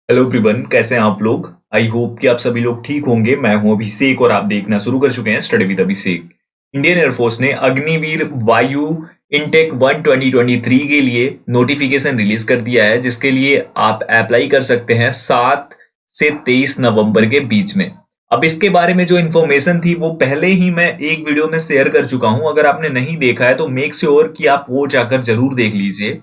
Hello everyone, कैसे हैं आप लोग। आई होप कि आप सभी लोग ठीक होंगे। मैं हूं अभिषेक और आप देखना शुरू कर चुके हैं study with Abhishek. Indian air force ने अग्निवीर वायु इनटेक 1 2023 के लिए नोटिफिकेशन रिलीज कर दिया है, जिसके लिए आप अप्लाई कर सकते हैं 7 से 23 नवंबर के बीच में। अब इसके बारे में जो इन्फॉर्मेशन थी वो पहले ही मैं एक वीडियो में शेयर कर चुका हूं। अगर आपने नहीं देखा है तो मेक श्योर कि आप वो जाकर जरूर देख लीजिए।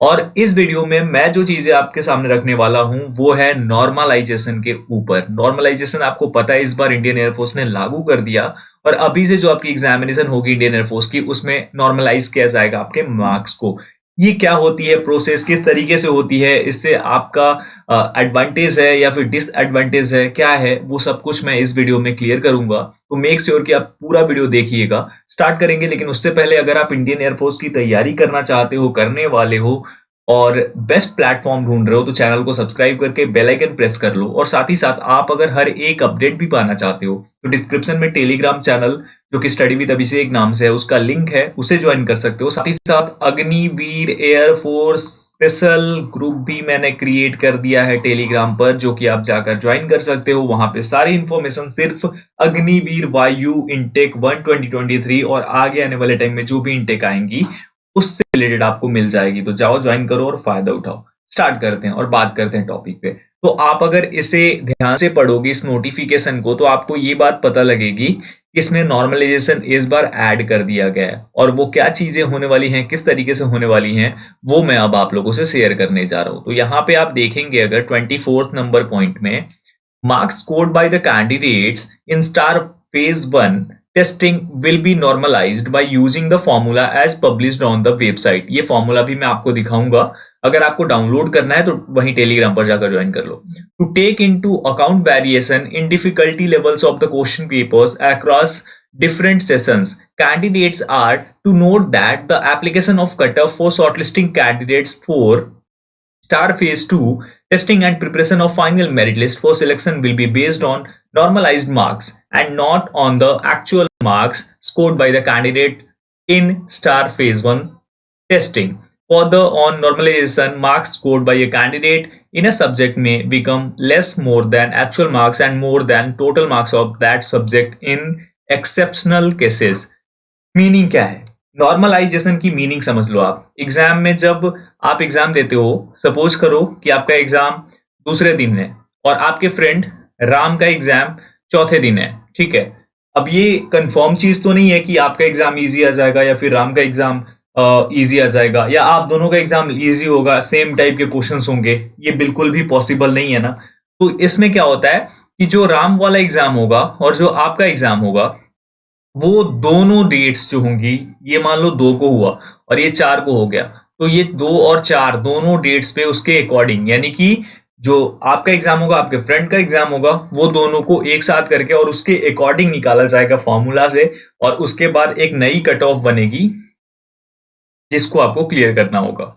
और इस वीडियो में मैं जो चीजें आपके सामने रखने वाला हूं वो है नॉर्मलाइजेशन के ऊपर। नॉर्मलाइजेशन आपको पता है इस बार इंडियन एयरफोर्स ने लागू कर दिया, और अभी से जो आपकी एग्जामिनेशन होगी इंडियन एयरफोर्स की, उसमें नॉर्मलाइज किया जाएगा आपके मार्क्स को। ये क्या होती है प्रोसेस, किस तरीके से होती है, इससे आपका एडवांटेज है या फिर डिसएडवांटेज है, क्या है, वो सब कुछ मैं इस वीडियो में क्लियर करूंगा। तो मेक श्योर कि आप पूरा वीडियो देखिएगा। स्टार्ट करेंगे, लेकिन उससे पहले अगर आप इंडियन एयरफोर्स की तैयारी करना चाहते हो, करने वाले हो और बेस्ट प्लेटफॉर्म ढूंढ रहे हो, तो चैनल को सब्सक्राइब करके बेल आइकन प्रेस कर लो। और साथ ही साथ आप अगर हर एक अपडेट भी पाना चाहते हो तो डिस्क्रिप्शन में टेलीग्राम चैनल जो कि स्टडी विद अभिषेक नाम से है उसका लिंक है, उसे ज्वाइन कर सकते हो। साथ ही साथ अग्निवीर एयरफोर्स स्पेशल ग्रुप भी मैंने क्रिएट कर दिया है टेलीग्राम पर, जो कि आप जाकर ज्वाइन कर सकते हो। वहां पे सारी इंफॉर्मेशन सिर्फ अग्निवीर वायु इनटेक 1 2023 और आगे आने वाले टाइम में जो भी इनटेक आएंगी उससे रिलेटेड आपको मिल जाएगी। तो जाओ ज्वाइन करो और फायदा उठाओ। स्टार्ट करते हैं और बात करते हैं टॉपिक पे। तो आप अगर इसे ध्यान से पढ़ोगे इस नोटिफिकेशन को, तो आपको ये बात पता लगेगी कि इसमें नॉर्मलाइजेशन इस बार ऐड कर दिया गया है, और वो क्या चीजें होने वाली हैं, किस तरीके से होने वाली हैं, वो मैं अब आप लोगों से शेयर करने जा रहा हूं। तो यहाँ पे आप देखेंगे अगर 24th नंबर पॉइंट में, marks scored by the candidates in star phase 1 testing will be normalized by using the formula as published on the website। ये फॉर्मूला भी मैं आपको दिखाऊंगा। अगर आपको डाउनलोड करना है तो वहीं टेलीग्राम पर जाकर ज्वाइन कर लो। To take into account variation in difficulty levels of the question papers across different sessions, candidates are to note that the application of cutoff for shortlisting candidates for star phase 2 testing and preparation of final merit list for selection will be based on normalized marks and not on the actual marks scored by the candidate in star phase 1 testing. Further, on normalization, marks scored by a candidate in a subject may become less more than actual marks and more than total marks of that subject in exceptional cases। Meaning क्या है? Normalisation की meaning समझ लो। आप exam में जब आप exam देते हो, सपोज करो कि आपका एग्जाम दूसरे दिन है और आपके फ्रेंड राम का एग्जाम चौथे दिन है, ठीक है। अब ये कंफर्म चीज तो नहीं है कि आपका एग्जाम इजी आ जाएगा या फिर राम का एग्जाम इजी आ जाएगा, या आप दोनों का एग्जाम इजी होगा, सेम टाइप के क्वेश्चंस होंगे। ये बिल्कुल भी पॉसिबल नहीं है ना। तो इसमें क्या होता है कि जो राम वाला एग्जाम होगा और जो आपका एग्जाम होगा, वो दोनों डेट्स जो होंगी, ये मान लो 2 को हुआ और ये 4 को हो गया, तो ये 2 और 4 दोनों डेट्स पे उसके अकॉर्डिंग, यानी कि जो आपका एग्जाम होगा, आपके फ्रेंड का एग्जाम होगा, वो दोनों को एक साथ करके और उसके अकॉर्डिंग निकाला जाएगा फॉर्मूला से, और उसके बाद एक नई कट ऑफ बनेगी जिसको आपको क्लियर करना होगा।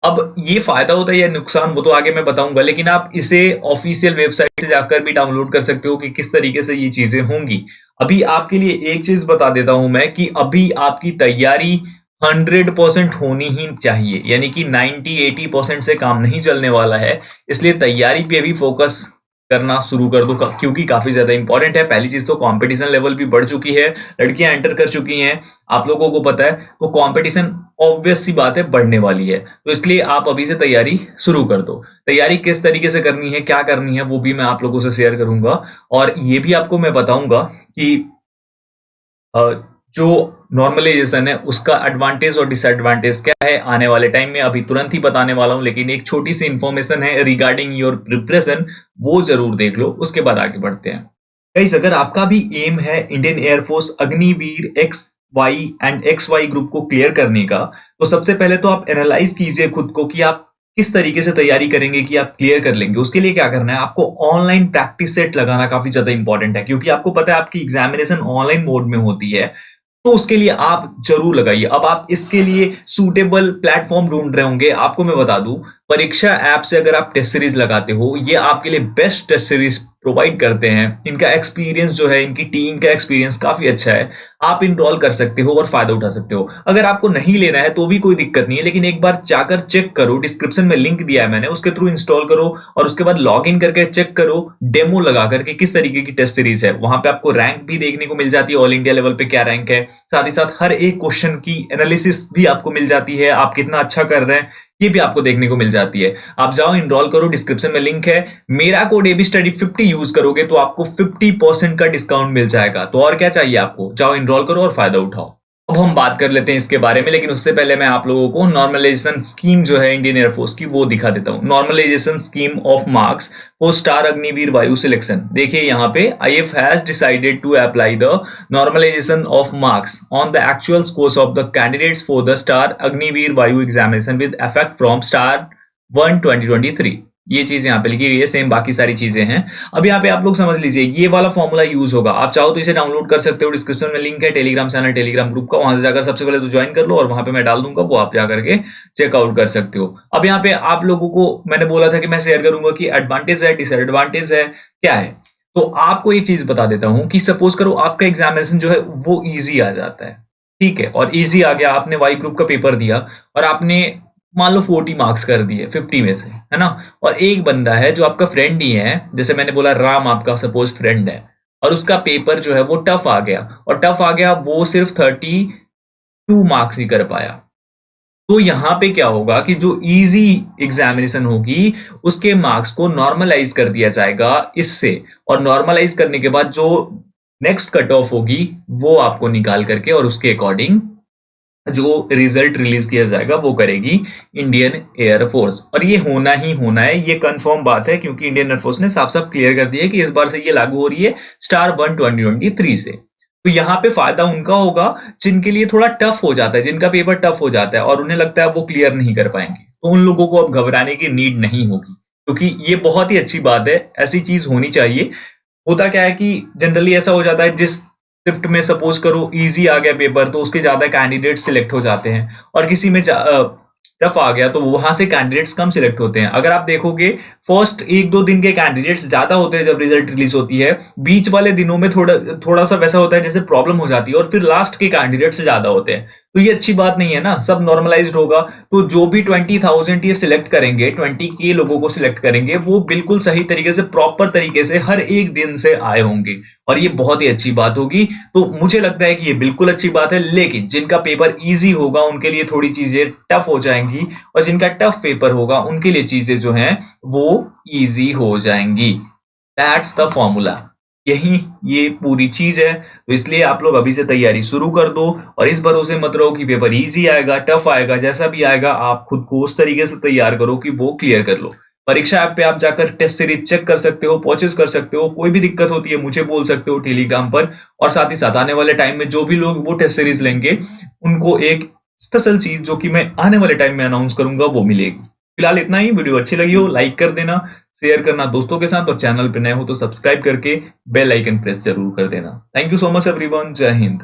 अब ये फायदा होता है या नुकसान वो तो आगे मैं बताऊंगा, लेकिन आप इसे ऑफिशियल वेबसाइट से जाकर भी डाउनलोड कर सकते हो कि किस तरीके से ये चीजें होंगी। अभी आपके लिए एक चीज बता देता हूं मैं कि अभी आपकी तैयारी 100% होनी ही चाहिए, यानी कि 90-80% से काम नहीं चलने वाला है। इसलिए तैयारी पे भी फोकस करना शुरू कर दो, क्योंकि काफी ज्यादा इंपॉर्टेंट है। पहली चीज तो कंपटीशन लेवल भी बढ़ चुकी है, लड़कियां एंटर कर चुकी हैं, आप लोगों को पता है, तो कंपटीशन ऑब्वियस सी बात है बढ़ने वाली है। तो इसलिए आप अभी से तैयारी शुरू कर दो। तैयारी किस तरीके से करनी है, क्या करनी है, वो भी मैं आप लोगों से शेयर करूंगा। और ये भी आपको मैं बताऊंगा कि जो नॉर्मलाइजेशन है उसका एडवांटेज और डिसएडवांटेज क्या है आने वाले टाइम में, अभी तुरंत ही बताने वाला हूं। लेकिन एक छोटी सी इंफॉर्मेशन है रिगार्डिंग योर प्रिपरेशन, वो जरूर देख लो, उसके बाद आगे बढ़ते हैं। गाइस, अगर आपका भी एम है Indian air force Agniveer X Y and X Y group को क्लियर करने का, तो सबसे पहले तो आप एनालाइज कीजिए खुद को कि आप किस तरीके से तैयारी करेंगे कि आप क्लियर कर लेंगे। उसके लिए क्या करना है, आपको ऑनलाइन प्रैक्टिस सेट लगाना काफी ज्यादा इंपॉर्टेंट है, क्योंकि आपको पता है आपकी एग्जामिनेशन ऑनलाइन मोड में होती है। तो उसके लिए आप जरूर लगाइए। अब आप इसके लिए सूटेबल प्लेटफॉर्म ढूंढ रहे होंगे, आपको मैं बता दूं, परीक्षा ऐप से अगर आप टेस्ट सीरीज लगाते हो, ये आपके लिए बेस्ट टेस्ट सीरीज प्रोवाइड करते हैं। इनका एक्सपीरियंस जो है, इनकी टीम का एक्सपीरियंस काफी अच्छा है। आप इनरोल कर सकते हो और फायदा उठा सकते हो। अगर आपको नहीं लेना है तो भी कोई दिक्कत नहीं है, लेकिन एक बार जाकर चेक करो, डिस्क्रिप्शन में लिंक दिया है मैंने, उसके थ्रू इंस्टॉल करो और उसके बाद लॉग इन करके चेक करो, डेमो लगा करके किस तरीके की टेस्ट सीरीज है। वहां पे आपको रैंक भी देखने को मिल जाती है, ऑल इंडिया लेवल पे क्या रैंक है। साथ ही साथ हर एक क्वेश्चन की एनालिसिस भी आपको मिल जाती है, आप कितना अच्छा कर रहे हैं ये भी आपको देखने को मिल जाती है। आप जाओ, इनरोल करो, डिस्क्रिप्शन में लिंक है। मेरा कोड एबी स्टडी 50 यूज करोगे तो आपको 50% का डिस्काउंट मिल जाएगा। तो और क्या चाहिए आपको, जाओ इनरोल करो और फायदा उठाओ। अब हम बात कर लेते हैं इसके बारे में, लेकिन उससे पहले मैं आप लोगों को नॉर्मलाइजेशन स्कीम जो है इंडियन एयरफोर्स की वो दिखा देता हूं। Normalisation scheme of marks for star Agniveer Vayu selection. देखिए यहाँ पे IF has decided to apply the normalisation of marks on the actual scores of the candidates for the star Agniveer Vayu examination with effect from star 1 2023। ये चीज यहाँ पे लिखी गई है, सेम बाकी सारी चीजें हैं। अब यहाँ पे आप लोग समझ लीजिए, ये वाला फॉर्मूला यूज होगा। आप चाहो तो इसे डाउनलोड कर सकते हो, डिस्क्रिप्शन में लिंक है टेलीग्राम चैनल, टेलीग्राम ग्रुप का, वहां से जाकर सबसे पहले तो ज्वाइन कर लो और वहां पे मैं डाल दूंगा, वो आप जाकर के चेकआउट कर सकते हो। अब यहाँ पे आप लोगों को मैंने बोला था कि मैं शेयर करूंगा कि एडवांटेज है, डिसएडवांटेज है, क्या है। तो आपको एक चीज बता देता हूं कि सपोज करो आपका एग्जामिनेशन जो है वो ईजी आ जाता है, ठीक है, और ईजी आ गया, आपने वाई ग्रुप का पेपर दिया और आपने मान लो 40 मार्क्स कर दिए 50 में से, है ना। और एक बंदा है जो आपका फ्रेंड ही है, जैसे मैंने बोला राम आपका सपोज फ्रेंड है, और उसका पेपर जो है वो टफ आ गया, और टफ आ गया वो सिर्फ 32 मार्क्स ही कर पाया। तो यहां पे क्या होगा कि जो इजी एग्जामिनेशन होगी उसके मार्क्स को नॉर्मलाइज कर दिया जाएगा इससे, और नॉर्मलाइज करने के बाद जो नेक्स्ट कट ऑफ होगी वो आपको निकाल करके और उसके अकॉर्डिंग जो रिजल्ट रिलीज किया जाएगा वो करेगी इंडियन एयरफोर्स। और ये होना ही होना है, ये कंफर्म बात है, क्योंकि इंडियन एयरफोर्स ने साफ साफ क्लियर कर दिया है कि इस बार से ये लागू हो रही है स्टार 1 2023 से। तो यहाँ पे फायदा उनका होगा जिनके लिए थोड़ा टफ हो जाता है, जिनका पेपर टफ हो जाता है और उन्हें लगता है वो क्लियर नहीं कर पाएंगे, तो उन लोगों को अब घबराने की नीड नहीं होगी, क्योंकि ये बहुत ही अच्छी बात है, ऐसी चीज होनी चाहिए। होता क्या है कि जनरली ऐसा हो जाता है, जिस शिफ्ट में सपोज करो इजी आ गया पेपर तो उसके ज्यादा कैंडिडेट सिलेक्ट हो जाते हैं, और किसी में टफ आ गया तो वहां से कैंडिडेट्स कम सिलेक्ट होते हैं। अगर आप देखोगे फर्स्ट 1-2 दिन के कैंडिडेट्स ज्यादा होते हैं जब रिजल्ट रिलीज होती है, बीच वाले दिनों में थोड़ा सा वैसा होता है जैसे प्रॉब्लम हो जाती है, और फिर लास्ट के कैंडिडेट्स ज्यादा होते हैं। तो ये अच्छी बात नहीं है ना, सब नॉर्मलाइज्ड होगा तो जो भी 20,000 ये सिलेक्ट करेंगे, 20K लोगों को सिलेक्ट करेंगे, वो बिल्कुल सही तरीके से प्रॉपर तरीके से हर एक दिन से आए होंगे, और ये बहुत ही अच्छी बात होगी। तो मुझे लगता है कि ये बिल्कुल अच्छी बात है, लेकिन जिनका पेपर इजी होगा उनके लिए थोड़ी चीजें टफ हो जाएंगी, और जिनका टफ पेपर होगा उनके लिए चीजें जो हैं वो इजी हो जाएंगी। दैट्स द फॉर्मूला, यही ये पूरी चीज है। तो इसलिए आप लोग अभी से तैयारी शुरू कर दो, और इस भरोसे मत रहो कि पेपर इजी आएगा, टफ आएगा, जैसा भी आएगा आप खुद को उस तरीके से तैयार करो कि वो क्लियर कर लो। परीक्षा ऐप पे आप जाकर टेस्ट सीरीज चेक कर सकते हो, परचेज कर सकते हो, कोई भी दिक्कत होती है मुझे बोल सकते हो टेलीग्राम पर। और साथ ही साथ आने वाले टाइम में जो भी लोग वो टेस्ट सीरीज लेंगे उनको एक स्पेशल चीज जो कि मैं आने वाले टाइम में अनाउंस करूंगा वो मिलेगी। फिलहाल इतना ही। वीडियो अच्छी लगी हो लाइक कर देना, शेयर करना दोस्तों के साथ, और चैनल पे नए हो तो सब्सक्राइब करके बेल आइकन प्रेस जरूर कर देना। Thank you so much everyone, जय हिंद।